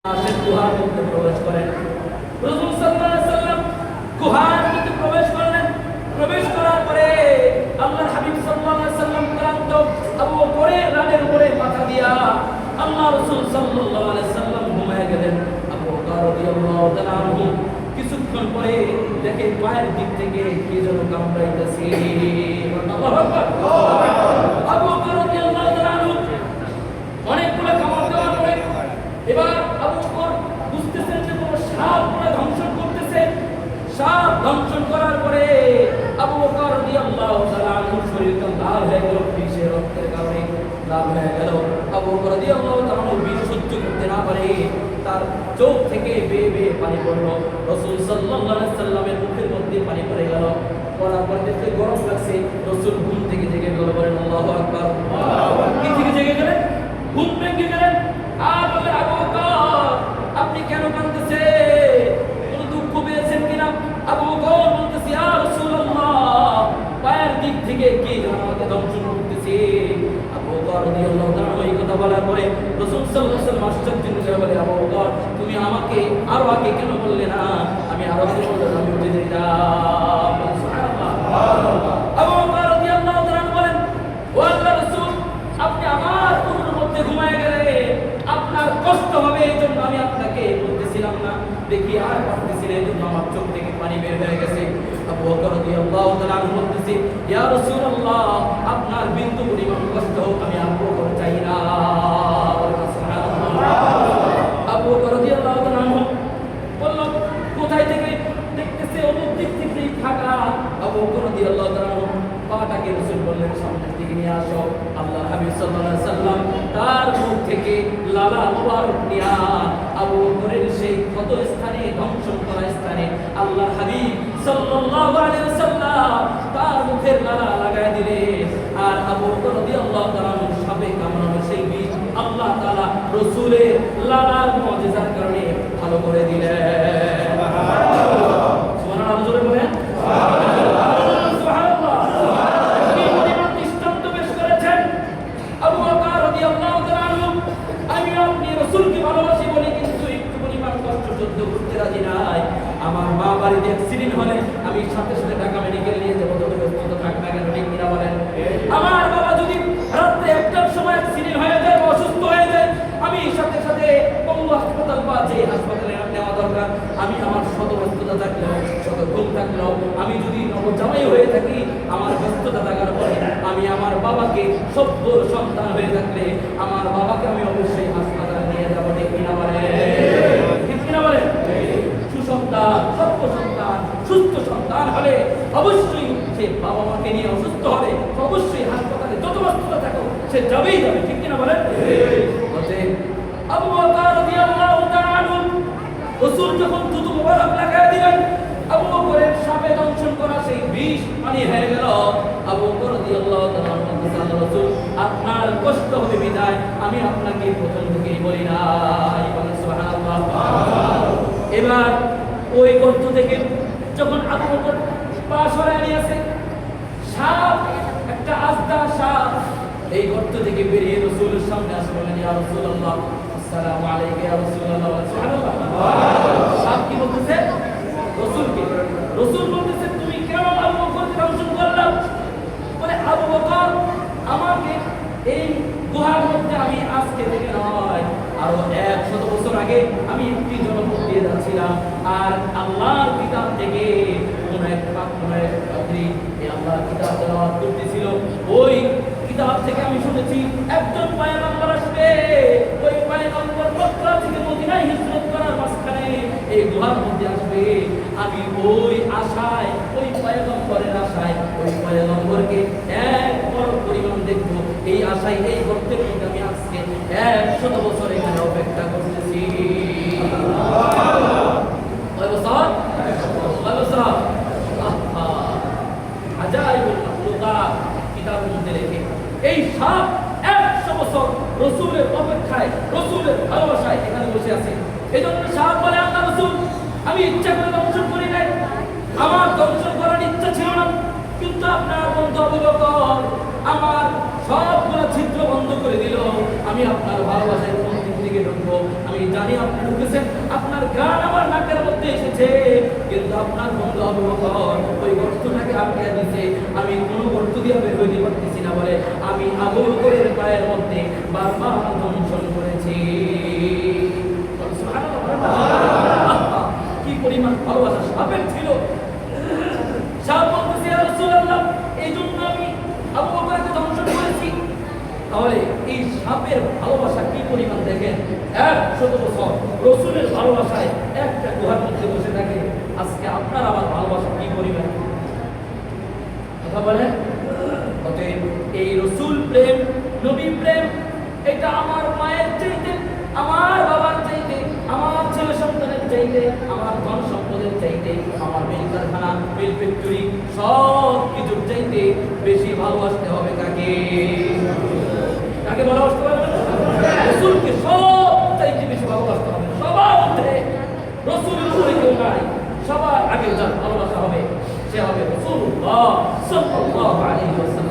গুহার মধ্যে প্রবেশ করেন। রাসূল সাল্লাল্লাহু আলাইহি ওয়াসাল্লাম গুহার মধ্যে প্রবেশ করলেন। প্রবেশ করার পরে আল্লাহর হাবিব সাল্লাল্লাহু আলাইহি ওয়াসাল্লাম ক্লান্ত আবু বকরের রানের উপরে মাথা দিয়া আল্লাহ রাসূল সাল্লাল্লাহু আলাইহি ওয়াসাল্লাম ঘুমিয়ে গেলেন। আবু বকর রাদিয়াল্লাহু তাআলা আনহু কিছুক্ষণ পরে দেখে পায়ের দিক থেকে কে যেন কামড়াইতেছে। আল্লাহু আকবার। আবু বকর রাদিয়াল্লাহু তাআলা আনহু অনেকগুলো কামড় দেওয়ার পরে এবার আবু বকর বুঝতেছেন যে কোনো সাপ পুরো ধ্বংসন করতেছে। সাপ ধ্বংসন করার পরে আবু বকর রাদিয়াল্লাহু তাআলা আনহু শরীরটা লাল হয়ে গেল, বিষের রক্তের কারণে লাল হয়ে গেল। আবু বকর রাদিয়াল্লাহু তাআলা আনহু বিষ সহ্য করতে না পারে তার চোখ থেকে বেয়ে বেয়ে পানি পড়লো। রাসূল সাল্লাল্লাহু আলাইহি ওয়াসাল্লামের মুখের মধ্যে পানি পড়ে গেল। পড়ার পর দেখতে গরম লাগছে। রাসূল ঘুম থেকে জেগে গেল, বলেন আল্লাহু আকবার। কি থেকে জেগে গেলেন? ঘুম ভেঙে গেলেন। আর বলে আবু বকর আপনি কেন কাঁদতেছেন? কোনো দুঃখ পেয়েছেন কিনা? আবু বকর বলতেছে ইয়া রাসূলুল্লাহ পায়ের দিক থেকে কে যেন আমাকে ধ্বংসন করতেছে। আবু বকর রাদিয়াল্লাহু তাআলা এই কথা বলার পরে রাসূল সাল্লাল্লাহু আলাইহি ওয়াসাল্লাম আশ্চর্য হয়ে বলে আবু বকর তুমি আমাকে আরো আগে কেন বললে না? আমি আরো আগে বললাম আমি উঠে যেতাম। সুবহানাল্লাহ। আবু বকর রাদিয়াল্লাহু তাআলা বলেন ও আল্লাহর রাসূল আপনি আমার কোমরের মধ্যে ঘুমিয়ে গেলেন, আপনার কষ্ট হবে এই জন্য আমি আপনাকে বলতেছিলাম না। দেখি আর পারতেছি না, এই জন্য আমার চোখ থেকে পানি বের হয়ে গেছে। আবু বকর রাদিয়াল্লাহু তাআলা বলতেছে ইয়া রাসূলুল্লাহ আপনার বিন্দু পরিমাণ কষ্ট হোক আমি আবু বকর চাই না। সুবহানাল্লাহ। আবু বকর রাদিয়াল্লাহু তাআলা বলল কোথায় থেকে? দেখতেছে অমুক দিক থেকে ফাঁকা। আবু বকর রাদিয়াল্লাহু তাআলা পাটাকে রাসূল বললেন সামনের দিকে নিয়ে আসো। আল্লাহ হাবিব সাল্লাল্লাহু আলাইহি ওয়াসাল্লাম তার মুখ থেকে লালা মুবারক নিয়া আবু বকরের সেই ক্ষত স্থানে ধ্বংসন করা স্থানে আল্লাহ হাবিব সাল্লাল্লাহু আলাইহি ওয়াসাল্লাম তার মুখের লালা লাগায় দিলেন। আর আবু বকর রাদিয়াল্লাহু তাআলা সাপে কামড়ানো সেই বিষ আল্লাহ তাআলা রাসূলের লালার মুজিজার কারণে ভালো করে দিলেন। সুবহানাল্লাহ। সুবহানাল্লাহ জোরে বলেন সুবহানাল্লাহ। আমার মা বাড়িতে অ্যাক্সিডেন্ট হলে আমি সাথে সাথে ঢাকা মেডিকেল নিয়ে যাবো, তবে ব্যস্ত থাকবে না কেন? ঠিক কিনা বলেন? আমার বাবা যদি রাত্রে একটার সময় অ্যাক্সিডেন্ট হয়ে যায় বা অসুস্থ হয়ে যায় আমি সাথে সাথে পঙ্গু হাসপাতাল বা যে হাসপাতালে নেওয়া দরকার আমি আমার শত ব্যস্ততা থাকলেও শত ঘুম থাকলেও আমি যদি নবজামাই হয়ে থাকি আমার ব্যস্ততা থাকার পরে আমি আমার বাবাকে সভ্য সন্তান হয়ে থাকলে আমার বাবাকে আমি অবশ্যই হাসপাতালে নিয়ে যাবো। ঠিক কিনা বলেন? ঠিক কিনা বলেন? সুসন্তান সভ্য সন্তান সুস্থ সন্তান হলে অবশ্যই সে বাবা মাকে নিয়ে অসুস্থ হলে অবশ্যই হাসপাতালে যত ব্যস্ততা থাকো সে যাবেই যাবে। ঠিক কিনা বলেন? আবু বকর রাদিয়াল্লাহু তাআলা আনহু রাসূল যখন থুতু মোবারক লাগায় দিলেন আবু বকরের সাপে দংশন করা সেই বিষ পানি হয়ে গেল। আবু বকর রাদিয়াল্লাহু তাআলা বলতেছেন আল্লাহর রাসূল আপনার কষ্ট হবে বিদায় আমি আপনাকে প্রথম থেকেই বলি নাই। সুবহানাল্লাহ। এবার ওই গর্ত থেকে যখন আবু বকর পা সরায় নিয়েছে সাপ একটা আস্তা সাপ এই গর্ত থেকে বেরিয়ে রাসূলের সামনে আসে বলেন ইয়া রাসূলুল্লাহ আসসালামু আলাইকা ইয়া রাসূলুল্লাহ। সুবহানাল্লাহ। সাপ কি বলতেছে? রাসূলকে। রাসূল বলতেছে তুমি কেন আবু বকরকে ধ্বংসন করলে? বলে আবু বকর আমাকে এই গুহার মধ্যে আমি আজকে থেকে নয় আরো 100 বছর আগে আমি একটি জনপদ দিয়ে যাচ্ছিলাম আর আল্লাহর কিতাব থেকে কোন এক পাত্রী এই আল্লাহর কিতাব তেলাওয়াত করতেছিল। ওই কিতাব থেকে আমি শুনেছি একজন পয়গম্বর আসবে। ওই পয়গম্বর মক্কা থেকে মদিনায় হিজরত করার মাঝখানে এই গুহার মধ্যে আসবে। আমি ওই আশায় ওই পয়গম্বরের আশায় ওই পয়গম্বরকে এক বড় পরিমাণ দেখবো এই আশায় এই গর্তের মধ্যে আমি আজকে 100 বছর এখানে অপেক্ষা করতেছি। কয় বছর? কয় বছর? আজাইবুল মাখলুকাত কিতাবের মধ্যে লেখে এই সাপ 100 বছর রাসূলের অপেক্ষায় রাসূলের ভালোবাসায় এখানে বসে আছে। এজন্য সাপ বলে আল্লাহ রাসূল আমি ইচ্ছা করে দংশন করি নাই, আমার দংশন করার ইচ্ছা ছিল না, কিন্তু আপনার বন্ধু আবু বকর আমার সবগুলো ছিদ্র বন্ধ করে দিল। আমি আপনার ভালোবাসায় কোন দিক থেকে ঢুকবো আমি জানি আপনি ঢুকেছেন, আপনার গান আমার নাকের মধ্যে এসেছে, কিন্তু আপনার বন্ধু আবু বকর ওই গর্তটাকে আটকে দিয়েছে, আমি কোনো গর্ত দিয়ে বের হইতে পারতেছি না বলে আমি আবু বকরের পায়ের মধ্যে বারবার দংশন করেছি। কি পরিমাণ ভালোবাসা সাপের ছিল। সাপ বলতেছে ইয়া রাসূলুল্লাহ, এই জন্য আমি আবু বকরকে দংশন করেছি। তাহলে এই সাপের ভালোবাসা কি পরিমাণ দেখেন, 100 বছর রসুলের ভালোবাসায় একটা গুহার মধ্যে বসে থাকে। আজকে আপনার আমার ভালোবাসা কি পরিমাণ কথা বলেন। অতএব এই রসুল প্রেম, নবী প্রেম, এটা আমার মায়ের চাইতে, আমার বাবার চাইতে, আমার ছেলে সন্তানের চাইতে, আমার ধন সম্পদের চাইতে, আমার মিল কারখানা, মিল ফ্যাক্টরি সব কিছুর চাইতে বেশি ভালোবাসতে হবে কাকে? কাকে ভালোবাসতে হবে? রসুলকে সব চাইতে বেশি ভালোবাসতে হবে। সবার মধ্যে রসুলের উপরে কেউ নাই, সবার আগে যার ভালোবাসা হবে সে হবে রাসূলুল্লাহ সাল্লাল্লাহু আলাইহি ওয়াসাল্লাম।